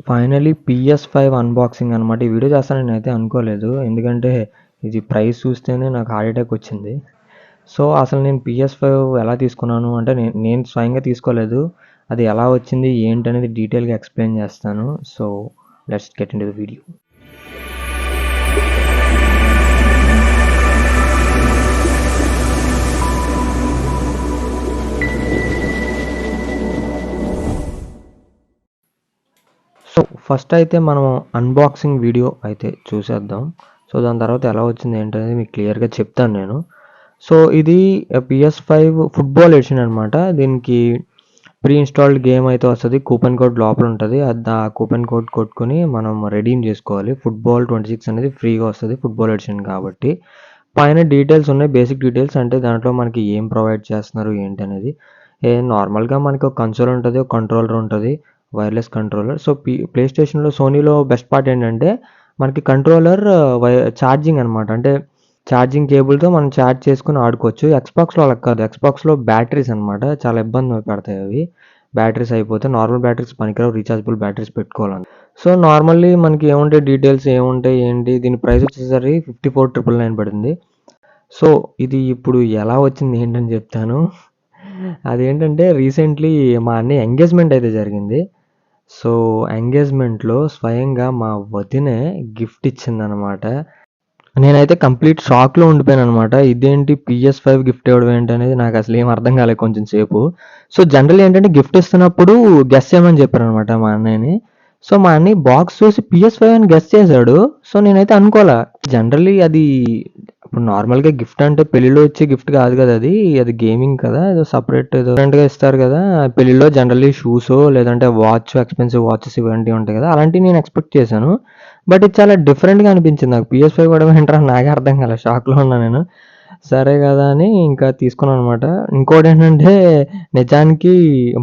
Finally PS5 unboxing అనమాట. ఈ video చేస్తానని నేనైతే అనుకోలేదు. ఎందుకంటే ఇది ప్రైస్ చూస్తేనే నాకు హార్ట్ అటాక్ వచ్చింది. సో, అసలు నేను PS5 ఎలా తీసుకున్నాను అంటే నేను స్వయంగా తీసుకోలేదు. అది ఎలా వచ్చింది ఏంటనేది డీటెయిల్‌గా ఎక్స్‌ప్లెయిన్ చేస్తాను. So, let's get into the video. So, first అయితే మనం అన్బాక్సింగ్ వీడియో అయితే చూసేద్దాం. సో, దాని తర్వాత ఎలా వచ్చింది ఏంటనేది మీకు క్లియర్‌గా చెప్తాను నేను. సో, ఇది PS5 ఫుట్బాల్ ఎడిషన్ అనమాట. దీనికి ప్రీ ఇన్‌స్టాల్డ్ గేమ్ అయితే వస్తది. కూపన్ కోడ్ లోపల ఉంటది. ఆ కూపన్ కోడ్ కొట్టుకొని మనం రెడీమ్ చేసుకోవాలి. ఫుట్బాల్ 26 అనేది ఫ్రీగా వస్తది. ఫుట్బాల్ ఎడిషన్ కాబట్టి. పైన డీటెయిల్స్ ఉన్నాయి. బేసిక్ డీటెయిల్స్ అంటే దాంట్లో మనకి ఏం ప్రొవైడ్ చేస్తున్నారు ఏంటనేది. నార్మల్‌గా మనకి ఒక కన్సోల్ ఉంటది. ఒక కంట్రోలర్ ఉంటది. Wireless controller. సో, ప్లే స్టేషన్‌లో, సోనీలో బెస్ట్ పార్ట్ ఏంటంటే మనకి కంట్రోలర్ ఛార్జింగ్ అనమాట. అంటే ఛార్జింగ్ కేబుల్‌తో మనం ఛార్జ్ చేసుకొని ఆడుకోవచ్చు. ఎక్స్‌బాక్స్‌లో అలా కాదు. ఎక్స్‌బాక్స్‌లో బ్యాటరీస్ అనమాట. చాలా ఇబ్బంది పెడతాయి అవి. బ్యాటరీస్ అయిపోతే నార్మల్ బ్యాటరీస్ పనికిరావు. రీచార్జబుల్ బ్యాటరీస్ పెట్టుకోవాలి. సో, నార్మల్లీ మనకి ఏముంటాయి డీటెయిల్స్ ఏముంటాయి ఏంటి దీని ప్రైస్ వచ్చేసరికి 54,999 పడింది. సో, ఇది ఇప్పుడు ఎలా వచ్చింది ఏంటని చెప్తాను. అదేంటంటే రీసెంట్‌లీ మా అన్నయ్య ఎంగేజ్‌మెంట్ అయితే జరిగింది. సో, ఎంగేజ్‌మెంట్‌లో స్వయంగా మా వదినే గిఫ్ట్ ఇచ్చిందనమాట. నేనైతే కంప్లీట్ షాక్‌లో ఉండిపోయాననమాట. ఇదేంటి PS5 గిఫ్ట్ ఇవ్వడం ఏంటనేది నాకసలు ఏం అర్థం కాలేదు కొంచెం సేపు. సో, జనరల్‌గా ఏంటంటే గిఫ్ట్ ఇస్తున్నప్పుడు గెస్ చేయమని చెప్పారనమాట మా అన్నయ్యని. సో, మా అన్నయ్య బాక్స్ చూసి PS5 అని గెస్ చేసాడు. సో, నేనైతే అనుకోలా. జనరల్లీ అది ఇప్పుడు నార్మల్‌గా గిఫ్ట్ అంటే పెళ్లిలో ఇచ్చే గిఫ్ట్ కాదు కదా అది. అది గేమింగ్ కదా! ఏదో సెపరేట్ ఏదో డిఫరెంట్‌గా ఇస్తారు కదా! పెళ్లిలో జనరల్లీ షూసో లేదంటే ఎక్స్‌పెన్సివ్ వాచెస్ ఇలాంటివి ఉంటాయి కదా! అలాంటివి నేను ఎక్స్‌పెక్ట్ చేశాను. బట్ ఇది చాలా డిఫరెంట్‌గా అనిపించింది నాకు. PS5 కూడా ఏంట్రా నాకే అర్థం కాలే. షాక్‌లో ఉన్నా నేను. సరే కదా అని ఇంకా తీసుకున్నాననమాట. ఇంకోటేంటంటే నిజానికి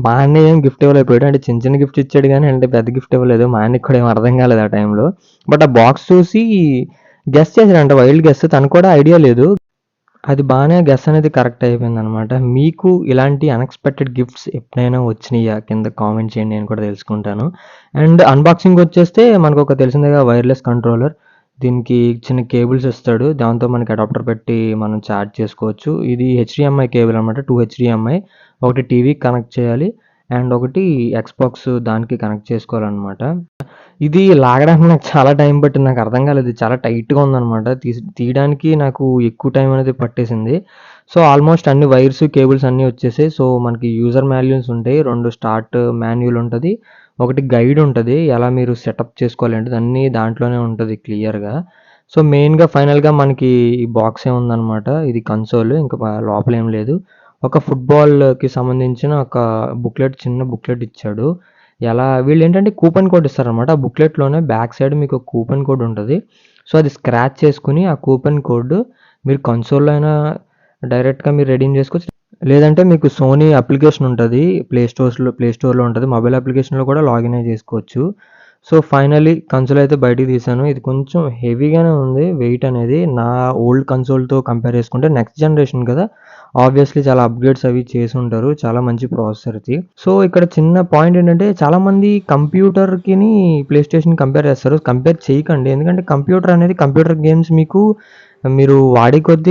మా అన్నయ్య ఏం గిఫ్ట్ ఇవ్వలేకపోయాడు. అంటే చిన్న చిన్న గిఫ్ట్స్ ఇచ్చాడు గానీ అంటే పెద్ద గిఫ్ట్ ఇవ్వలేదు. మా అన్నయ్యకి కూడా ఏం అర్థం కాలేదు ఆ టైంలో. బట్ ఆ బాక్స్ చూసి గెస్ చేసాడంట. Wild guess. తనకు కూడా ఐడియా లేదు. అది బానే గెస్ అనేది కరెక్ట్ అయిపోయిందనమాట. మీకు ఇలాంటి అన్‌ఎక్స్‌పెక్టెడ్ గిఫ్ట్స్ ఎప్పుడైనా వచ్చినియా? కింద కామెంట్ చేయండి. నేను కూడా తెలుసుకుంటాను. అండ్ అన్బాక్సింగ్‌కొచ్చేస్తే మనకొక తెలిసిందేగా వైర్‌లెస్ కంట్రోలర్. దీనికి చిన్న కేబుల్స్ ఇస్తాడు. దాంతో మనకి అడాప్టర్ పెట్టి మనం చార్జ్ చేసుకోవచ్చు. ఇది హెచ్‌డీఎంఐ కేబుల్ అనమాట. 2 హెచ్‌డీఎంఐ. ఒకటి టీవీకి కనెక్ట్ చేయాలి. అండ్ ఒకటి ఎక్స్‌బాక్స్ దానికి కనెక్ట్ చేసుకోవాలనమాట. ఇది లాగడానికి నాకు చాలా టైం పట్టింది. నాకు అర్థం కాలేదు. ఇది చాలా టైట్‌గా ఉందనమాట. తీయడానికి నాకు ఎక్కువ టైం అనేది పట్టేసింది. సో, ఆల్మోస్ట్ అన్ని వైర్స్, కేబుల్స్ అన్నీ వచ్చేసాయి. సో, మనకి యూజర్ మాన్యుయల్స్ ఉంటాయి. 2 స్టార్ట్ మాన్యువల్ ఉంటది. ఒకటి గైడ్ ఉంటది. ఎలా మీరు సెటప్ చేసుకోవాలి ఏంటిది అన్నీ దాంట్లోనే ఉంటది క్లియర్‌గా. సో, మెయిన్‌గా ఫైనల్‌గా మనకి ఈ బాక్సే ఉందనమాట. ఇది కన్సోల్. ఇంకా లోపల ఏం లేదు. ఒక ఫుట్‌బాల్‌కి సంబంధించిన ఒక చిన్న బుక్లెట్ ఇచ్చాడు. వీళ్ళేంటంటే కూపన్ కోడ్ ఇస్తారనమాట. ఆ బుక్లెట్‌లోనే బ్యాక్ సైడ్ మీకు ఒక కూపన్ కోడ్ ఉంటది. సో, అది స్క్రాచ్ చేసుకొని ఆ కూపన్ కోడ్ మీరు కన్సోల్‌లో అయినా డైరెక్ట్‌గా మీరు రెడీమ్ చేసుకోవచ్చు. లేదంటే మీకు సోనీ అప్లికేషన్ ఉంటది. ప్లే స్టోర్‌లో ఉంటది. మొబైల్ అప్లికేషన్‌లో కూడా లాగిన్ అయ్యి చేసుకోవచ్చు. సో, ఫైనల్లీ కన్సోల్ అయితే బయటికి తీశాను. ఇది కొంచెం హెవీగానే ఉంది వెయిట్ అనేది. నా ఓల్డ్ కన్సోల్‌తో కంపేర్ చేసుకుంటే నెక్స్ట్ జనరేషన్ కదా! ఆబ్వియస్‌లీ చాలా అప్‌గ్రేడ్స్ అవి చేసుంటారు. చాలా మంచి ప్రాసెసర్ ఇది. సో, ఇక్కడ చిన్న పాయింట్ ఏంటంటే చాలామంది కంప్యూటర్‌కిని ప్లే స్టేషన్ కంపేర్ చేస్తారు. కంపేర్ చేయకండి. ఎందుకంటే కంప్యూటర్ గేమ్స్ మీరు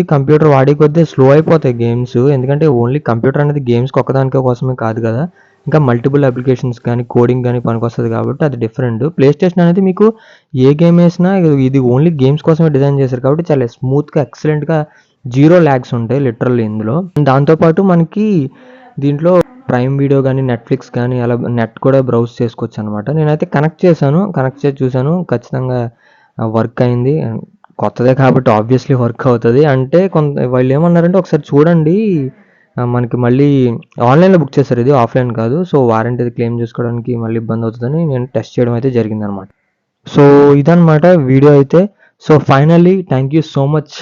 కంప్యూటర్ వాడే కొద్దీ స్లో అయిపోతాయి గేమ్స్. ఎందుకంటే ఓన్లీ కంప్యూటర్ అనేది గేమ్స్‌కి ఒక్కదానికే కోసమే కాదు కదా! ఇంకా మల్టిపుల్ అప్లికేషన్స్ కానీ, కోడింగ్ గానీ పనికొస్తది కాబట్టి అది డిఫరెంట్. ప్లే స్టేషన్ అనేది మీకు ఏ గేమ్ ఏసినా ఇది ఓన్లీ గేమ్స్ కోసమే డిజైన్ చేశారు కాబట్టి చాలా స్మూత్‌గా, ఎక్సలెంట్‌గా 0 లాగ్స్ ఉంటాయి లిటరల్లీ ఇందులో. దాంతో పాటు మనకి దీంట్లో ప్రైమ్ వీడియో గానీ, నెట్‌ఫ్లిక్స్ గానీ అలా నెట్ కూడా బ్రౌజ్ చేసుకోవచ్చనమాట. నేనైతే కనెక్ట్ చేశాను. కనెక్ట్ చేసి చూసాను. ఖచ్చితంగా వర్క్ అయింది. కొత్తదే కాబట్టి ఆబ్వియస్‌లీ వర్క్ అవుతది. అంటే వాళ్ళేమన్నారంటే ఒకసారి చూడండి మనకి మళ్ళీ ఆన్‌లైన్‌లో బుక్ చేశారు ఇది ఆఫ్‌లైన్ కాదు. సో, వారంటీది క్లెయిమ్ చేసుకోవడానికి మళ్ళీ ఇబ్బందవుతదని నేను టెస్ట్ చేయడం అయితే జరిగిందనమాట. సో, ఇదనమాట వీడియో అయితే. So, finally thank you so much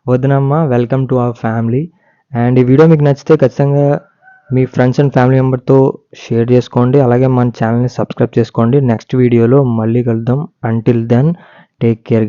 వదినమ్మ. Welcome to our family. And ఈ వీడియో మీకు నచ్చితే ఖచ్చితంగా మీ ఫ్రెండ్స్ అండ్ ఫ్యామిలీ మెంబర్‌తో షేర్ చేసుకోండి. అలాగే మన ఛానెల్‌ని సబ్స్క్రైబ్ చేసుకోండి. నెక్స్ట్ వీడియోలో మళ్ళీ కలుద్దాం. Until then take care.